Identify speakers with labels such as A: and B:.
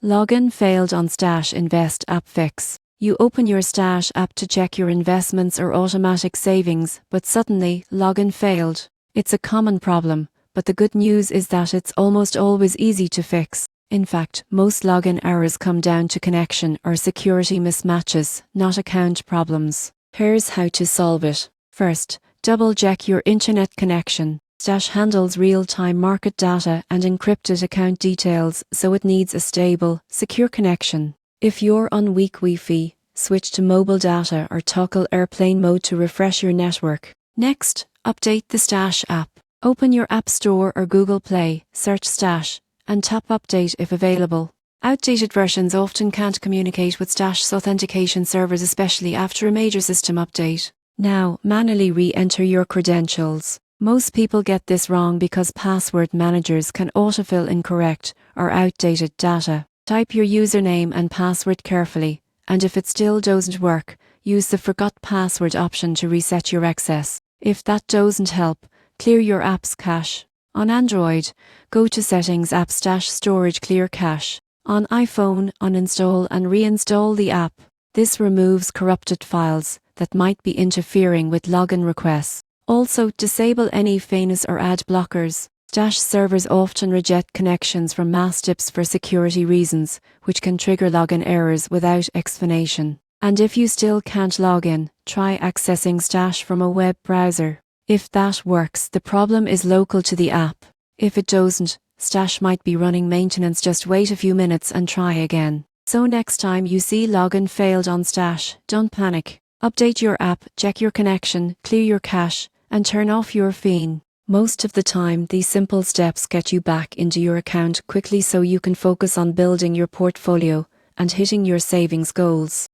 A: Login failed on Stash Invest app fix. You open your Stash app to check your investments or automatic savings, but suddenly, login failed. It's a common problem, but the good news is that it's almost always easy to fix. In fact, most login errors come down to connection or security mismatches, not account problems. Here's how to solve it. First, double-check your internet connection. Stash handles real-time market data and encrypted account details, so it needs a stable, secure connection. If you're on weak Wi-Fi, switch to mobile data or toggle airplane mode to refresh your network. Next, update the Stash app. Open your App Store or Google Play, search Stash, and tap Update if available. Outdated versions often can't communicate with Stash's authentication servers, especially after a major system update. Now, manually re-enter your credentials. Most people get this wrong because password managers can autofill incorrect or outdated data. Type your username and password carefully, and if it still doesn't work, use the Forgot Password option to reset your access. If that doesn't help, clear your app's cache. On Android, go to Settings, App Stash Storage, Clear Cache. On iPhone, uninstall and reinstall the app. This removes corrupted files that might be interfering with login requests. Also, disable any FANUS or ad blockers. Stash servers often reject connections from Mastips for security reasons, which can trigger login errors without explanation. And if you still can't log in, try accessing Stash from a web browser. If that works, the problem is local to the app. If it doesn't, Stash might be running maintenance. Just wait a few minutes and try again. So next time you see login failed on Stash, don't panic. Update your app, check your connection, clear your cache, and turn off your FAN. Most of the time, these simple steps get you back into your account quickly so you can focus on building your portfolio and hitting your savings goals.